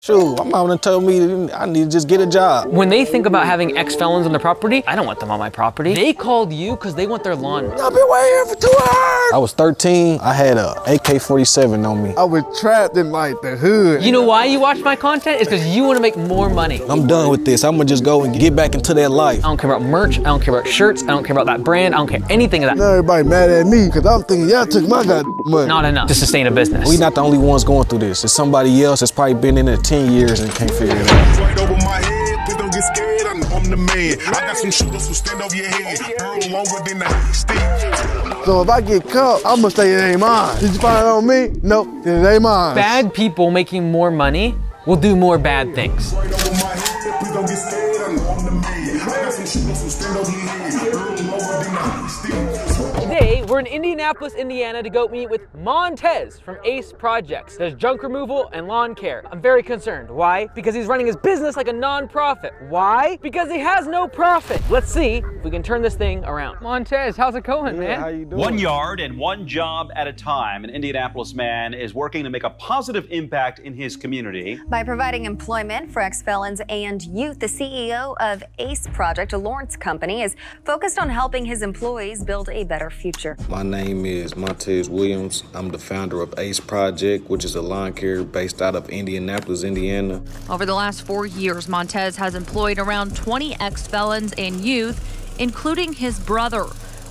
Shoot, my mom done told me I need to just get a job. When they think about having ex-felons on their property, I don't want them on my property. They called you because they want their lawn. I've been waiting for 2 hours. I was 13. I had a AK-47 on me. I was trapped in like the hood. You know why you watch my content? It's because you want to make more money. I'm done with this. I'm gonna just go and get back into that life. I don't care about merch. I don't care about shirts. I don't care about that brand. I don't care anything of that. Now everybody mad at me because I'm thinking y'all took my goddamn money. Not enough to sustain a business. We not the only ones going through this. It's somebody else that's probably been in it 10 years and can't figure it out. Right over my head, please don't get scared, I'm the man. I got some shooters who stand over your head, burn longer than the stick. So if I get caught, I'm gonna say it ain't mine. Did you find it on me? Nope, it ain't mine. Bad people making more money will do more bad things. Right over my head, please don't get scared, I'm the man. I got some shooters who stand over your head, burn longer than the stick. Today, we're in Indianapolis, Indiana to go meet with Montez from A.C.E. Projects. Does junk removal and lawn care. I'm very concerned. Why? Because he's running his business like a non-profit. Why? Because he has no profit. Let's see if we can turn this thing around. Montez, how's it going, man? How you doing? 1 yard and one job at a time. An Indianapolis man is working to make a positive impact in his community. By providing employment for ex-felons and youth, the CEO of A.C.E. Project, a Lawrence company, is focused on helping his employees build a better future. My name is Montez Williams. I'm the founder of A.C.E. Project, which is a lawn care based out of Indianapolis, Indiana. Over the last 4 years, Montez has employed around 20 ex-felons and youth, including his brother.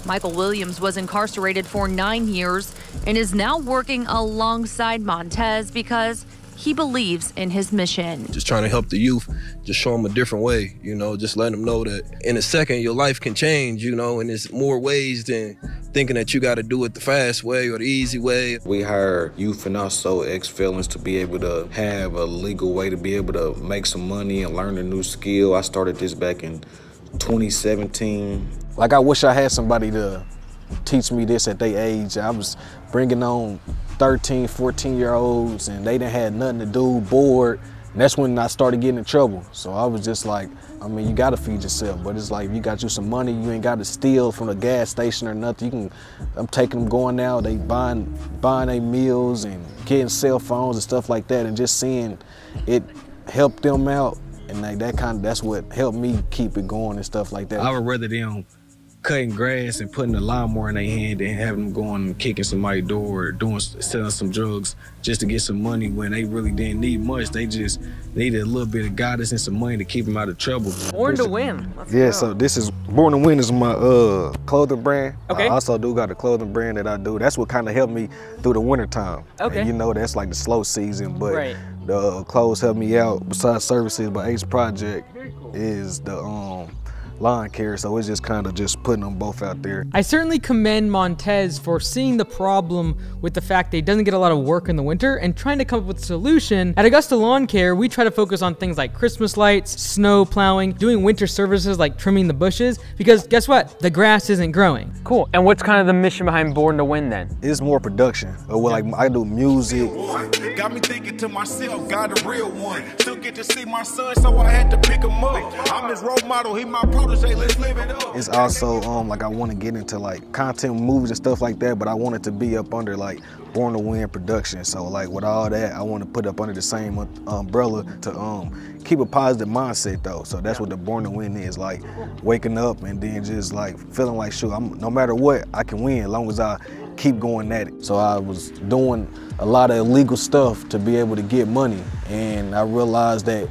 Michael Williams was incarcerated for 9 years and is now working alongside Montez because he believes in his mission. Just trying to help the youth, just show them a different way, you know, just letting them know that in a second your life can change, you know, and there's more ways than thinking that you got to do it the fast way or the easy way. We hire youth and also ex-felons to be able to have a legal way to be able to make some money and learn a new skill. I started this back in 2017. Like, I wish I had somebody to teach me this at their age. I was bringing on 13, 14-year-olds and they didn't have nothing to do, bored. And that's when I started getting in trouble. So I was just like, I mean, you gotta feed yourself, but it's like, if you got you some money, you ain't gotta steal from a gas station or nothing. I'm taking them going out, they buying their meals and getting cell phones and stuff like that, and just seeing it help them out. And like that's what helped me keep it going and stuff like that. I would rather them cutting grass and putting a lawnmower in their hand and having them going and kicking somebody's door or selling some drugs just to get some money when they really didn't need much. They just needed a little bit of guidance and some money to keep them out of trouble. Born to Win. Let's yeah, go. So this is Born to Win is my clothing brand. Okay. I also do got a clothing brand that I do. That's what kind of helped me through the winter time. Okay. And you know, that's like the slow season, but right. The clothes help me out. Besides services, but A.C.E. Project is the lawn care, so it's just kind of just putting them both out there. I certainly commend Montez for seeing the problem with the fact that he doesn't get a lot of work in the winter and trying to come up with a solution. At Augusta Lawn Care, we try to focus on things like Christmas lights, snow plowing, doing winter services like trimming the bushes, because guess what? The grass isn't growing. Cool. And what's kind of the mission behind Born to Win then? It's more production. Like, I do music. Got me thinking to myself, got a real one. Still get to see my son, so I had to pick him up. I'm his role model, he my protege, let's live it up. It's also like I want to get into like content, movies and stuff like that, but I want it to be up under like Born to Win production. So like with all that, I want to put up under the same umbrella to keep a positive mindset though. So that's what the Born to Win is, like waking up and then just like feeling like, shoot, no matter what, I can win as long as I keep going at it. So I was doing a lot of illegal stuff to be able to get money, and I realized that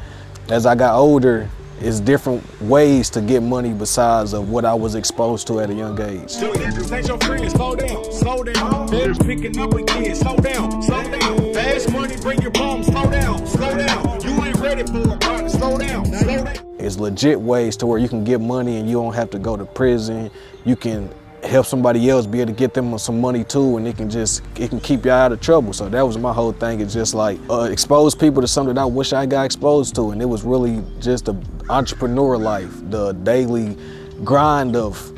as I got older, it's different ways to get money besides of what I was exposed to at a young age. Take your friends, slow down, slow down. Bears picking up again, slow down, slow down. Fast money, bring your problems, slow down, slow down. You ain't ready for a party, slow down, slow down. It's legit ways to where you can get money and you don't have to go to prison. You can help somebody else be able to get them some money too, and it can keep you out of trouble. So that was my whole thing, is just like expose people to something that I wish I got exposed to, and it was really just the entrepreneur life, the daily grind of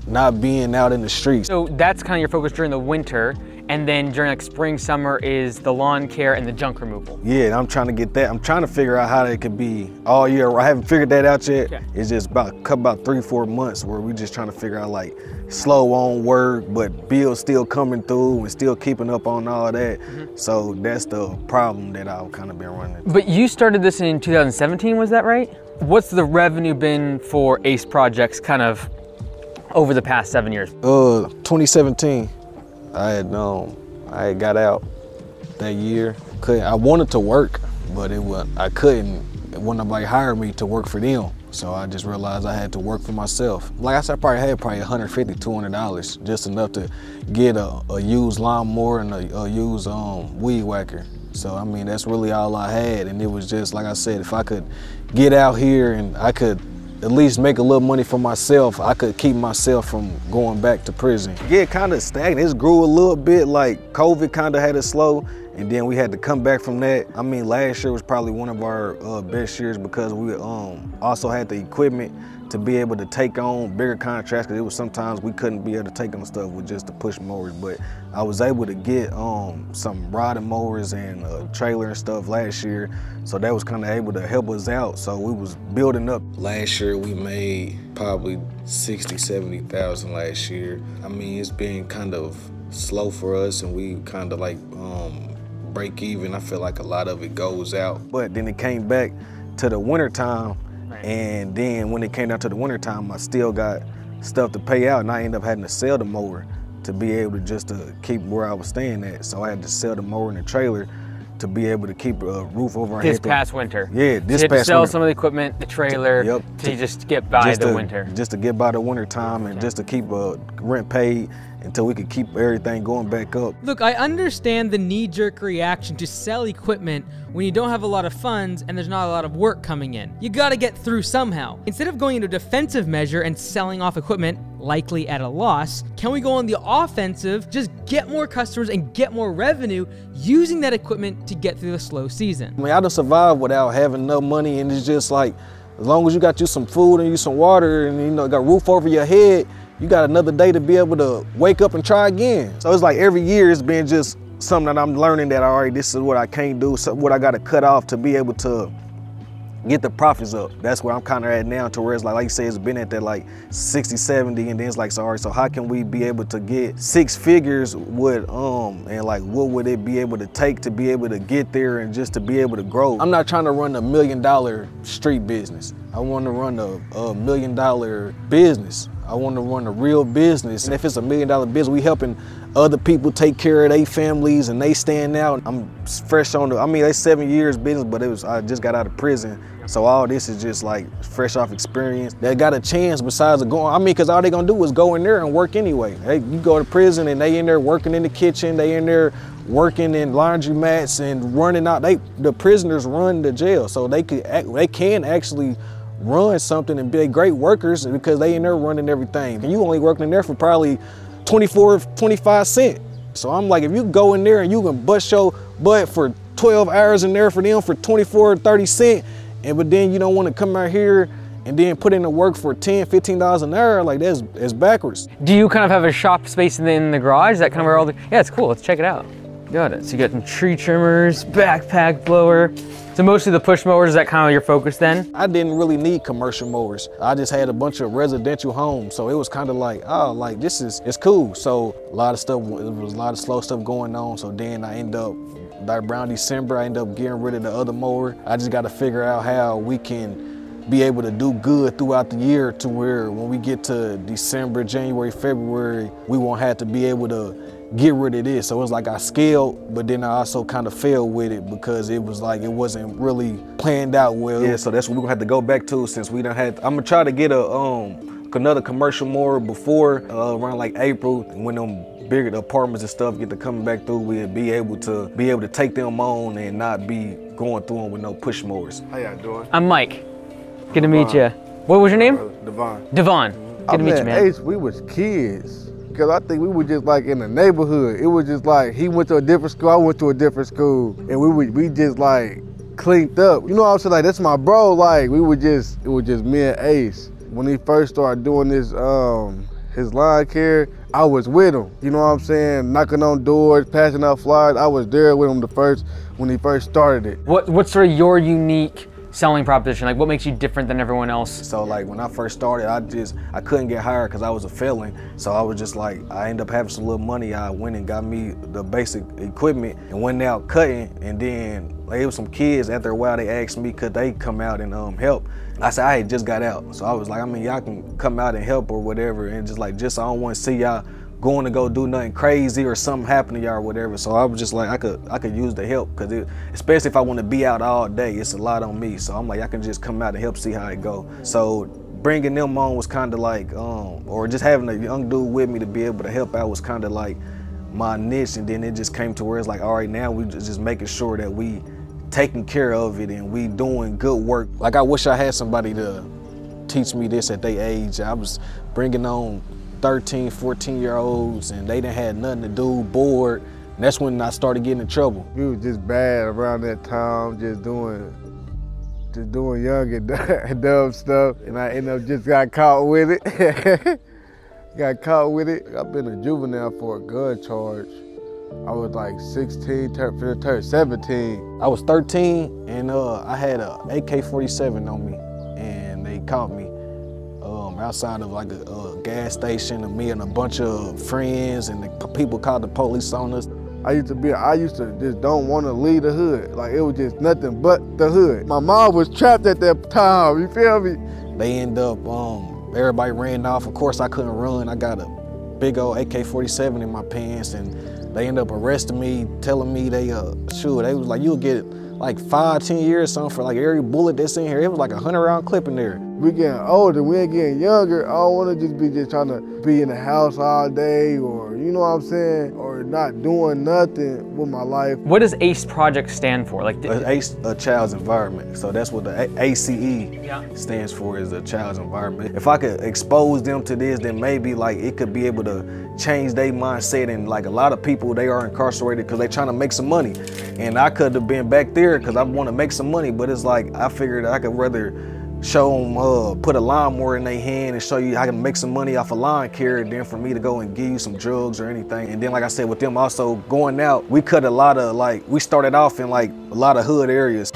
not being out in the streets. So that's kind of your focus during the winter. and then during like spring, summer is the lawn care and the junk removal. Yeah, I'm trying to get that. I'm trying to figure out how that could be all year. I haven't figured that out yet. Okay. It's just about 3-4 months where we just trying to figure out like slow on work, but bills still coming through and still keeping up on all that. So that's the problem that I've kind of been running into. But you started this in 2017, was that right? What's the revenue been for ACE projects kind of over the past 7 years? 2017, I had got out that year. I wanted to work, but I couldn't. When nobody hired me to work for them. So I just realized I had to work for myself. Like I said, I had $150, $200, just enough to get a used lawnmower and a used weed whacker. So I mean, that's really all I had. And it was just, like I said, if I could get out here and I could at least make a little money for myself, I could keep myself from going back to prison. Yeah, kind of stagnant. It grew a little bit, like COVID kind of had it slow, and then we had to come back from that. I mean, last year was probably one of our best years because we also had the equipment to be able to take on bigger contracts, because it was sometimes we couldn't be able to take on stuff with just the push mowers. But I was able to get some riding mowers and a trailer and stuff last year, so that was kind of able to help us out. So we was building up. Last year we made probably 60, 70,000 last year. I mean, it's been kind of slow for us, and we kind of like break even. I feel like a lot of it goes out. But then it came back to the winter time. And then when it came down to the winter time, I still got stuff to pay out, and I ended up having to sell the mower to be able to keep where I was staying at. So I had to sell the mower and the trailer to be able to keep a roof over our head. This past winter. Yeah, this so you had past to sell winter. Some of the equipment, the trailer, to just get by the winter. Just to get by the winter time, and just to keep rent paid until we could keep everything going back up. Look, I understand the knee-jerk reaction to sell equipment when you don't have a lot of funds and there's not a lot of work coming in. You gotta get through somehow. Instead of going into a defensive measure and selling off equipment, likely at a loss, can we go on the offensive, just get more customers and get more revenue using that equipment to get through the slow season? I mean, I don't survive without having no money, and it's just like, as long as you got you some food and you some water and you got a roof over your head, you got another day to be able to wake up and try again. So it's like every year it's been just something that I'm learning that, all right, this is what I can't do, what I gotta cut off to be able to get the profits up. That's where I'm kind of at now, to where it's like you say, it's been at that like 60, 70, and then it's like, so all right, so how can we be able to get 6 figures with, and like what would it be able to take to be able to get there and just to be able to grow? I'm not trying to run a $1 million street business. I want to run a $1 million business. I want to run a real business. And if it's a $1 million business, we helping other people take care of their families and they stand out. I'm fresh on the, I mean, that's 7 years business, but I just got out of prison. So all this is just like fresh off experience. They got a chance besides going, I mean, because all they gonna do is go in there and work anyway. You go to prison and they in there working in the kitchen, they in there working in laundromats and running out. The prisoners run the jail, so they can actually run something and be great workers because they in there running everything. And you only working in there for probably 24, 25 cents. So I'm like, if you go in there and you can bust your butt for 12 hours in there for them for 24, 30 cents, but then you don't want to come out here and then put in the work for $10, $15 an hour, like that's backwards. Do you kind of have a shop space in the garage? Is that kind of where all the, yeah, it's cool, let's check it out. Got it, so you got some tree trimmers, backpack blower. So mostly the push mowers, is that kind of your focus then? I didn't really need commercial mowers. I just had a bunch of residential homes. So it was kind of like, oh, like it's cool. So a lot of stuff, it was a lot of slow stuff going on. So then I end up, around December, I end up getting rid of the other mower. I just got to figure out how we can be able to do good throughout the year, to where when we get to December, January, February, we won't have to be able to get rid of this. So it was like I scaled, but then I also kind of failed with it because it was like it wasn't really planned out well. Yeah, so that's what we're gonna have to go back to, since we done had. I'm gonna try to get another commercial mower before around like April, when them bigger apartments and stuff get to coming back through. We'll be able to take them on and not be going through them with no push mowers. How y'all doing? I'm Mike. Good to meet you. What was your name? Devon. Devon. Good to meet you, man. Ace, we was kids. Because I think we were just like in the neighborhood. It was just like, he went to a different school, I went to a different school. And we just like clinked up. You know what I'm saying? Like, that's my bro. Like, it was just me and Ace. When he first started doing this his lawn care, I was with him. You know what I'm saying? Knocking on doors, passing out flyers. I was there with him when he first started it. What's sort of your unique selling proposition? Like, what makes you different than everyone else? So like when I first started, I couldn't get hired because I was a felon. So I was just like, I ended up having some little money. I went and got me the basic equipment and went out cutting. And then like, it was some kids after a while, they asked me could they come out and help. I said I had just got out. So I was like, I mean, y'all can come out and help or whatever. And just I don't want to see y'all going to go do nothing crazy or something happen to y'all or whatever. So I was just like, I could use the help, because especially if I want to be out all day, it's a lot on me. So I'm like, I can just come out and help see how it go. So bringing them on was kind of like, or just having a young dude with me to be able to help out was kind of like my niche. And then it just came to where it's like, all right, now we just making sure that we taking care of it and we doing good work. Like I wish I had somebody to teach me this at their age. I was bringing on 13, 14-year-olds and they didn't have nothing to do, bored. And that's when I started getting in trouble. We was just bad around that time, just doing young and dumb stuff. And I ended up just got caught with it. Got caught with it. I've been a juvenile for a gun charge. I was like 16, turned 17. I was 13 and I had a AK-47 on me and they caught me outside of like a gas station, and me and a bunch of friends, and the people called the police on us. I used to just don't want to leave the hood. Like it was just nothing but the hood. My mom was trapped at that time, you feel me? They end up, everybody ran off. Of course I couldn't run. I got a big old AK-47 in my pants, and they end up arresting me, telling me they was like, you'll get like 5-10 years something for like every bullet that's in here. It was like a 100-round clip in there. We getting older, we ain't getting younger. I don't want to just be trying to be in the house all day, or you know what I'm saying, or not doing nothing with my life. What does ACE project stand for? Like ACE, a child's environment. So that's what the A.C.E. stands for, is a child's environment. If I could expose them to this, then maybe like it could be able to change their mindset. And like a lot of people, they are incarcerated because they're trying to make some money. And I could have been back there because I want to make some money, but it's like I figured I could rather show them, put a lawnmower in their hand and show you how I can make some money off a lawn care than for me to go and give you some drugs or anything. And then like I said, with them also going out, we cut a lot of we started off in like a lot of hood areas.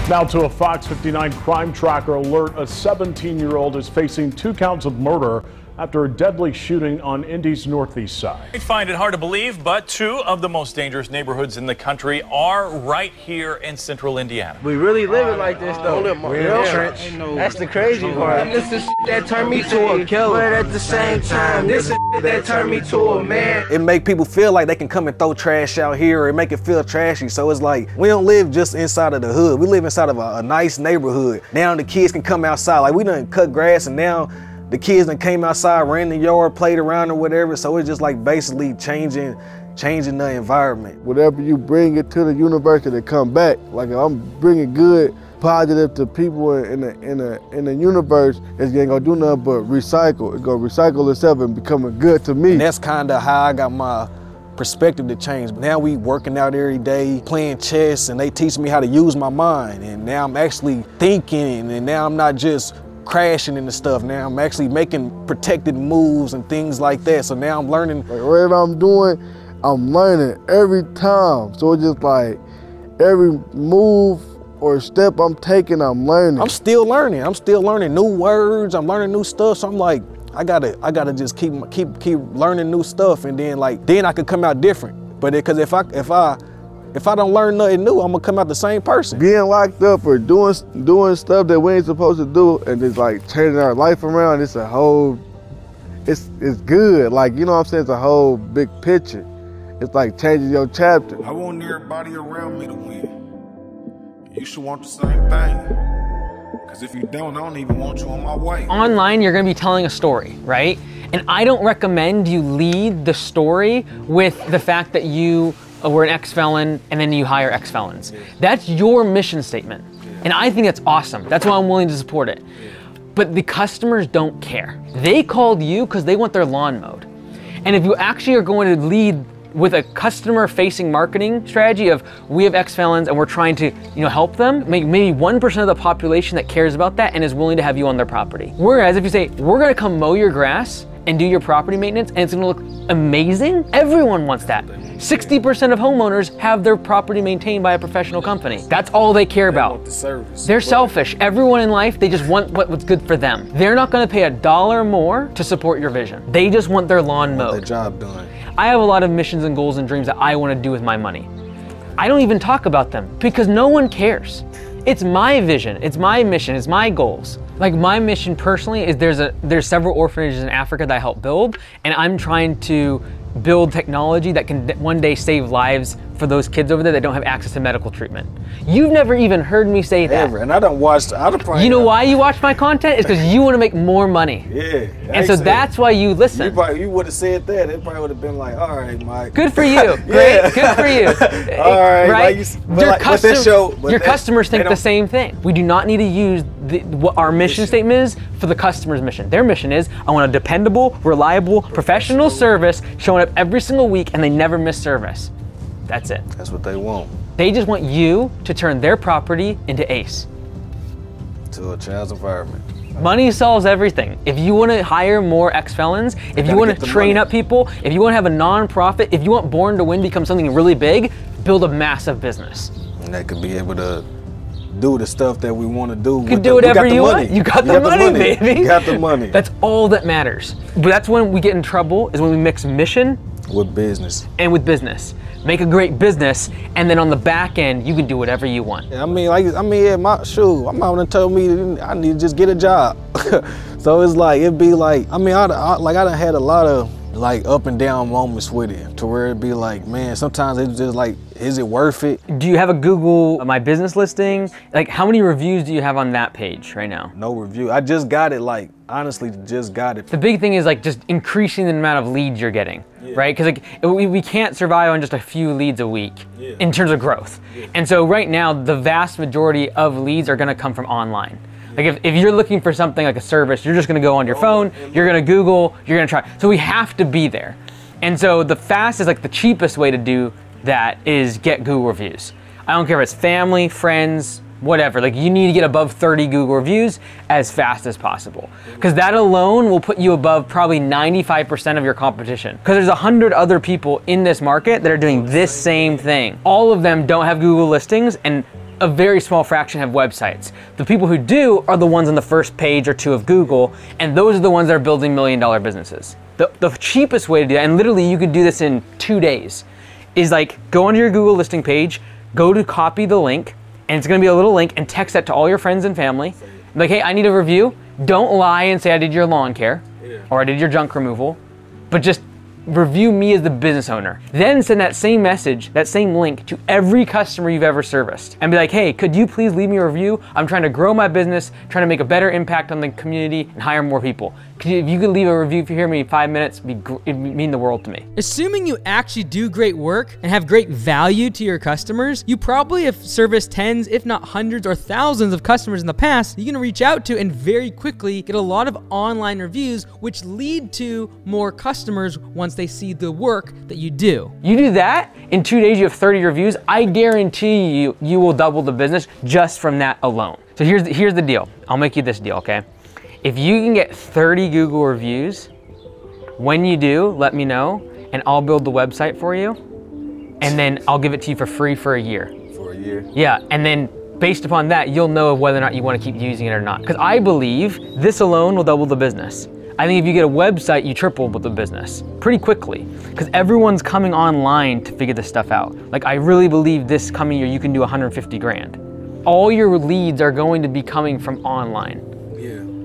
Now to a Fox 59 crime tracker alert, a 17-year-old is facing 2 counts of murder after a deadly shooting on Indy's northeast side. I find it hard to believe, but 2 of the most dangerous neighborhoods in the country are right here in central Indiana. We really live it like this, though. That's the crazy part. This is that turned me to a killer, but at the same time, this is that turned me to a man. It make people feel like they can come and throw trash out here, or it make it feel trashy. So it's like, we don't live just inside of the hood. We live inside of a nice neighborhood. Now the kids can come outside. Like we done cut grass, and now the kids that came outside, ran in the yard, played around or whatever. So it's just like basically changing the environment. Whatever you bring it to the universe, to come back. Like if I'm bringing good, positive to people in the universe, it's gonna do nothing but recycle. It's gonna recycle itself and becoming good to me. And that's kind of how I got my perspective to change. Now we working out every day, playing chess, and they teach me how to use my mind. And now I'm actually thinking, and now I'm not just crashing into stuff. Now I'm actually making protected moves and things like that. So now I'm learning. Like whatever I'm doing, I'm learning every time. So it's just like every move or step I'm taking, I'm learning. I'm still learning. I'm still learning new words. I'm learning new stuff. So I'm like, I gotta just keep learning new stuff, and then I could come out different. But because if I don't learn nothing new, I'm gonna come out the same person. Being locked up or doing stuff that we ain't supposed to do, and just like turning our life around, it's good. Like, you know what I'm saying? It's a whole big picture. It's like changing your chapter. I want everybody around me to win. You should want the same thing. Because if you don't, I don't even want you on my way. Online, you're gonna be telling a story, right? And I don't recommend you lead the story with the fact that you were an ex-felon and then you hire ex-felons. That's your mission statement. And I think that's awesome. That's why I'm willing to support it. But the customers don't care. They called you because they want their lawn mowed. And if you actually are going to lead with a customer-facing marketing strategy of we have ex-felons and we're trying to, help them, make maybe 1% of the population that cares about that and is willing to have you on their property. Whereas if you say, we're gonna come mow your grass and do your property maintenance and it's gonna look amazing, everyone wants that. 60% of homeowners have their property maintained by a professional company. That's all they care about. They're selfish. Everyone in life, they just want what's good for them. They're not gonna pay $1 more to support your vision. They just want their lawn mowed. Their job done. I have a lot of missions and goals and dreams that I wanna do with my money. I don't even talk about them because no one cares. It's my vision, it's my mission, it's my goals. Like my mission personally is there's several orphanages in Africa that I help build, and I'm trying to build technology that can one day save lives for those kids over there that don't have access to medical treatment. You've never even heard me say that. Ever, and I don't watch, You know why you watch my content? It's because you want to make more money. Yeah. And so that's why you listen. You would have said that, it probably would have been like, all right, Mike. Good for you, great, good for you. All right, right? Your customers think the same thing. We do not need to use what our mission statement is for the customer's mission. Their mission is, I want a dependable, reliable, professional service showing up every single week and they never miss service. That's it. That's what they want. They just want you to turn their property into ACE. To a child's environment. Money solves everything. If you want to hire more ex-felons, if you want to train up people, if you want to have a non-profit, if you want Born to Win become something really big, build a massive business. And that could be able to do the stuff that we want to do. You can do whatever you want. You got the money, baby. You got the money. That's all that matters. But that's when we get in trouble, is when we mix mission with business. And with business. Make a great business, and then on the back end, you can do whatever you want. Yeah, my mom told me I need to just get a job. So it's like, it'd be like, I done had a lot of like up and down moments with it, to where it'd be like, man, sometimes it's just like, is it worth it? Do you have a Google My Business listing? Like, how many reviews do you have on that page right now? No review. I just got it, like, honestly, just got it. The big thing is like just increasing the amount of leads you're getting, right? Because like we can't survive on just a few leads a week in terms of growth. And so right now, the vast majority of leads are gonna come from online. Like if you're looking for something like a service, you're just gonna go on your phone, you're gonna Google, you're gonna try. So we have to be there. And so the fastest, like the cheapest way to do that is get Google reviews. I don't care if it's family, friends, whatever. Like you need to get above 30 Google reviews as fast as possible. Because that alone will put you above probably 95% of your competition. Because there's 100 other people in this market that are doing this same thing. All of them don't have Google listings, and a very small fraction have websites. The people who do are the ones on the first page or two of Google, and those are the ones that are building $1 million businesses. The cheapest way to do that, and literally you could do this in 2 days, is like go onto your Google listing page, go to copy the link, and it's gonna be a little link, and text that to all your friends and family. Like, hey, I need a review. Don't lie and say I did your lawn care, or I did your junk removal, but just review me as the business owner. Then send that same message, that same link to every customer you've ever serviced and be like, hey, could you please leave me a review? I'm trying to grow my business, trying to make a better impact on the community and hire more people. If you could leave a review, if you hear me in 5 minutes, it'd mean the world to me. Assuming you actually do great work and have great value to your customers, you probably have serviced tens, if not hundreds or thousands of customers in the past you can reach out to and very quickly get a lot of online reviews, which lead to more customers once they see the work that you do. You do that, in 2 days you have 30 reviews, I guarantee you will double the business just from that alone. So here's the deal. I'll make you this deal, okay? If you can get 30 Google reviews, when you do, let me know, and I'll build the website for you, and then I'll give it to you for free for a year. For a year? Yeah, and then based upon that, you'll know whether or not you want to keep using it or not. Because I believe this alone will double the business. I think if you get a website, you triple the business pretty quickly, because everyone's coming online to figure this stuff out. Like, I really believe this coming year you can do 150 grand. All your leads are going to be coming from online.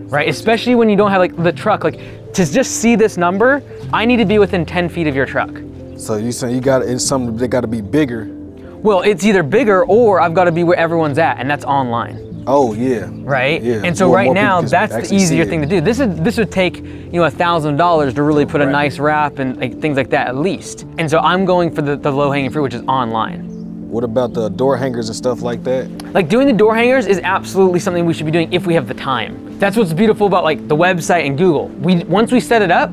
Right, especially when you don't have like the truck. Like, to just see this number, I need to be within 10 feet of your truck. So you saying it's something that got to be bigger? Well, it's either bigger or I've got to be where everyone's at, and that's online. Oh yeah. Right. Yeah. And so right now, that's the easier thing to do. This would take $1,000 to really put a nice wrap and like, things like that at least. And so I'm going for the low-hanging fruit, which is online. What about the door hangers and stuff like that? Like, doing the door hangers is absolutely something we should be doing if we have the time. That's what's beautiful about like the website and Google. Once we set it up,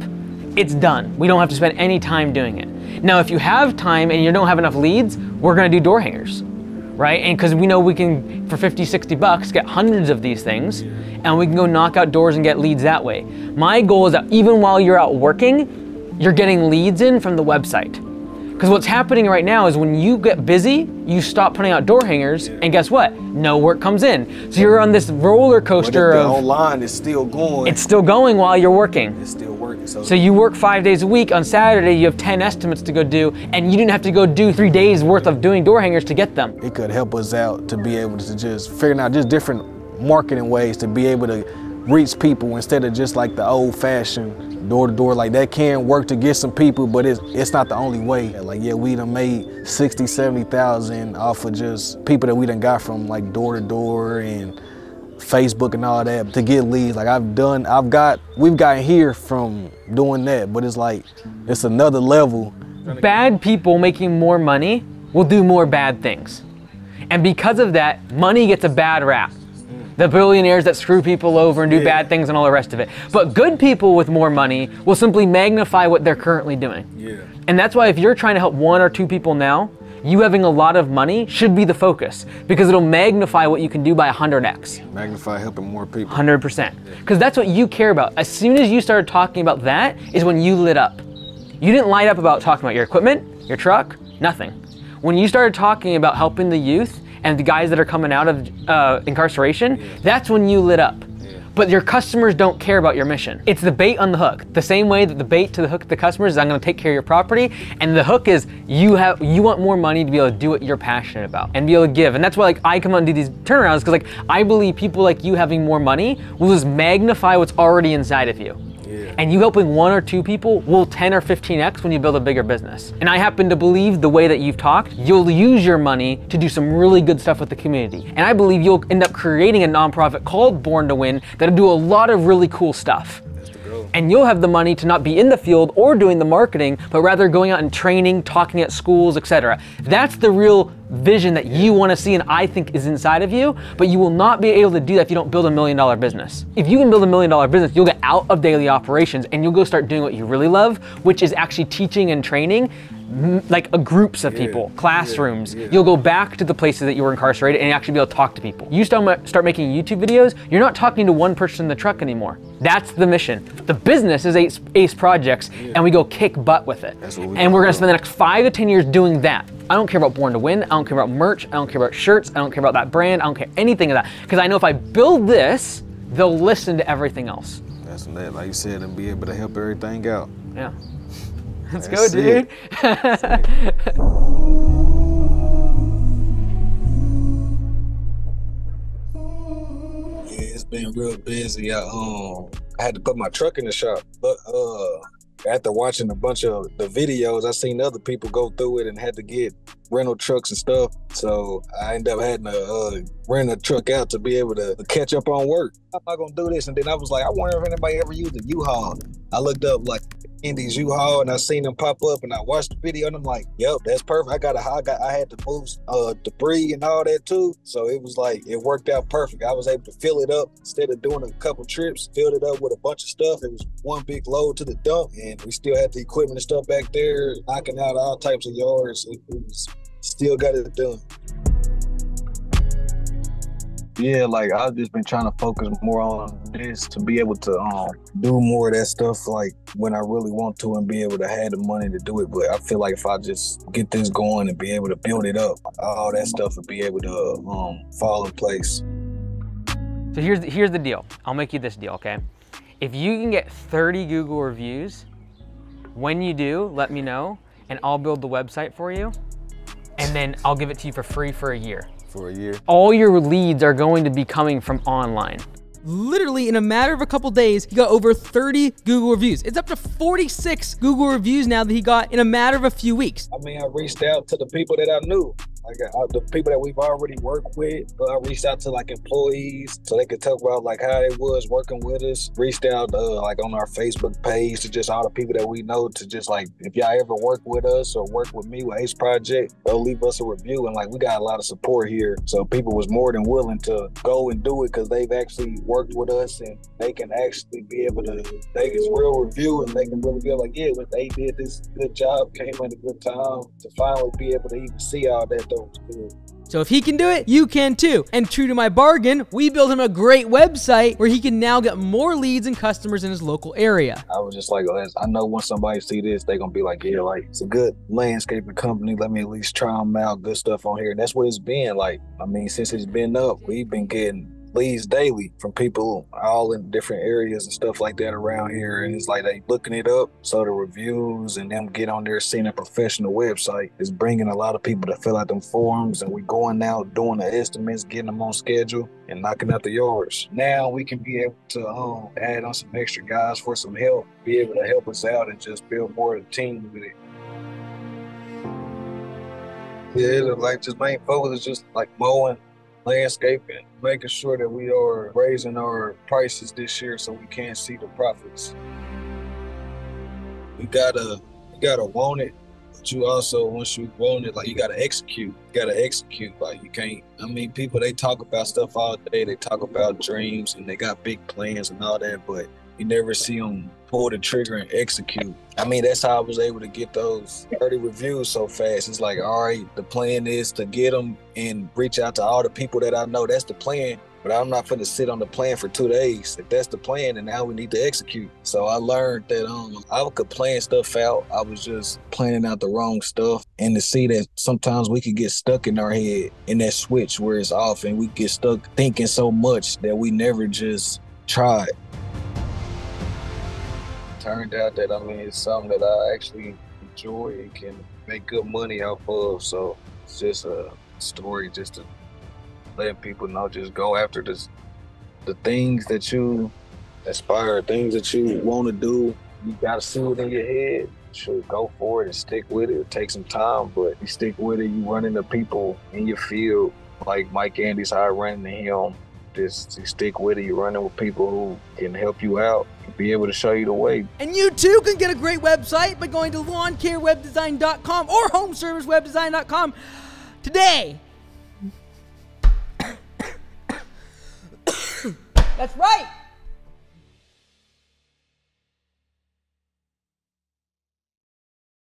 it's done. We don't have to spend any time doing it. Now, if you have time and you don't have enough leads, we're gonna do door hangers, right? And because we know we can, for 50, 60 bucks, get hundreds of these things, and we can go knock out doors and get leads that way. My goal is that even while you're out working, you're getting leads in from the website. Because what's happening right now is when you get busy, you stop putting out door hangers, and guess what? No work comes in. So you're on this roller coaster of online is still going. It's still going while you're working. It's still working. So you work 5 days a week. On Saturday, you have 10 estimates to go do, and you didn't have to go do 3 days worth of doing door hangers to get them. It could help us out to be able to just figure out just different marketing ways to be able to reach people instead of just like the old-fashioned door-to-door. Like that can work to get some people, but it's not the only way. Like, yeah, we done made 60, 70,000 off of just people that we done got from like door-to-door and Facebook and all that to get leads. Like we've gotten here from doing that, but it's like, it's another level. Bad people making more money will do more bad things. And because of that, money gets a bad rap. The billionaires that screw people over and do bad things and all the rest of it. But good people with more money will simply magnify what they're currently doing. And that's why if you're trying to help 1 or 2 people now, you having a lot of money should be the focus, because it'll magnify what you can do by 100x. Magnify helping more people. 100%. Because that's what you care about. As soon as you started talking about that is when you lit up. You didn't light up about talking about your equipment, your truck, nothing. When you started talking about helping the youth and the guys that are coming out of incarceration, that's when you lit up. But your customers don't care about your mission. It's the bait on the hook. The same way that the bait to the hook to the customers is I'm gonna take care of your property, and the hook is you want more money to be able to do what you're passionate about and be able to give. And that's why like I come out and do these turnarounds, because like I believe people like you having more money will just magnify what's already inside of you. And you helping 1 or 2 people will 10 or 15x when you build a bigger business. And I happen to believe the way that you've talked, you'll use your money to do some really good stuff with the community. And I believe you'll end up creating a nonprofit called Born to Win that'll do a lot of really cool stuff. And you'll have the money to not be in the field or doing the marketing, but rather going out and training, talking at schools, etc. That's the real vision that you want to see and I think is inside of you, but you will not be able to do that if you don't build $1 million business. If you can build $1 million business, you'll get out of daily operations and you'll go start doing what you really love, which is actually teaching and training like groups of people, classrooms. You'll go back to the places that you were incarcerated and actually be able to talk to people. You start making YouTube videos, you're not talking to one person in the truck anymore. That's the mission. The business is ACE Projects, and we go kick butt with it. And we're gonna spend the next 5 to 10 years doing that. I don't care about Born to Win, I don't care about merch, I don't care about shirts, I don't care about that brand, I don't care anything of that. Because I know if I build this, they'll listen to everything else. That's that, like you said, and be able to help everything out. Yeah. Let's go, dude. It's been real busy. I had to put my truck in the shop, but after watching a bunch of the videos, I seen other people go through it and had to get rental trucks and stuff. So I ended up having to rent a truck out to be able to catch up on work. How am I gonna do this? And then I was like, I wonder if anybody ever used a U-Haul. I looked up like Indy's U-Haul and I seen them pop up and I watched the video and I'm like, yep, that's perfect. I had to move debris and all that too. So it was like, it worked out perfect. I was able to fill it up instead of doing a couple trips, filled it up with a bunch of stuff. It was one big load to the dump and we still had the equipment and stuff back there, knocking out all types of yards. It was still got it done. Yeah, like I've just been trying to focus more on this to be able to do more of that stuff like when I really want to and be able to have the money to do it. But I feel like if I just get this going and be able to build it up, all that stuff will be able to fall in place. So here's the deal. I'll make you this deal, okay? If you can get 30 Google reviews, when you do, let me know and I'll build the website for you and then I'll give it to you for free for a year. For a year. All your leads are going to be coming from online. Literally in a matter of a couple days, he got over 30 Google reviews. It's up to 46 Google reviews now that he got in a matter of a few weeks. I mean, I reached out to the people that I knew. Like the people that we've already worked with, I reached out to like employees so they could talk about like how it was working with us. Reached out like on our Facebook page to just all the people that we know to just like, if y'all ever work with us or work with me with ACE Project, go leave us a review. And like we got a lot of support here. So people was more than willing to go and do it because they've actually worked with us and they can actually be able to take this real review and they can really feel like, yeah, they did this good job, came at a good time to finally be able to even see all that. So if he can do it, you can too. And true to my bargain, we built him a great website where he can now get more leads and customers in his local area. I was just like, I know when somebody see this, they're gonna be like, yeah, like it's a good landscaping company. Let me at least try them out. Good stuff on here. And that's what it's been like. I mean, since it's been up, we've been getting leads daily from people all in different areas and stuff like that around here. And it's like they looking it up. So the reviews and them get on there seeing a professional website is bringing a lot of people to fill out them forms. And we going out doing the estimates, getting them on schedule and knocking out the yards. Now we can be able to add on some extra guys for some help, be able to help us out and just build more of the team with it. Yeah, like just main focus is just like mowing, landscaping, making sure that we are raising our prices this year so we can see the profits. You gotta want it, but you also, once you want it, like you gotta execute. Like you can't, I mean, people, they talk about stuff all day, they talk about dreams and they got big plans and all that, but you never see them pull the trigger and execute. I mean, that's how I was able to get those 30 reviews so fast. It's like, all right, the plan is to get them and reach out to all the people that I know. That's the plan, but I'm not gonna sit on the plan for 2 days. If that's the plan, then now we need to execute. So I learned that I could plan stuff out. I was just planning out the wrong stuff. And to see that sometimes we could get stuck in our head in that switch where it's off and we get stuck thinking so much that we never just tried. Turned out that, I mean, it's something that I actually enjoy and can make good money off of. So it's just a story just to let people know, just go after the things that you aspire, things that you want to do. You got to see it in your head. Sure, go for it and stick with it. It'll take some time, but you stick with it. You run into people in your field, like Mike Andy's how I ran into him. Just you stick with it. You're running with people who can help you out and be able to show you the way. And you too can get a great website by going to lawncarewebdesign.com or homeservicewebdesign.com today. That's right.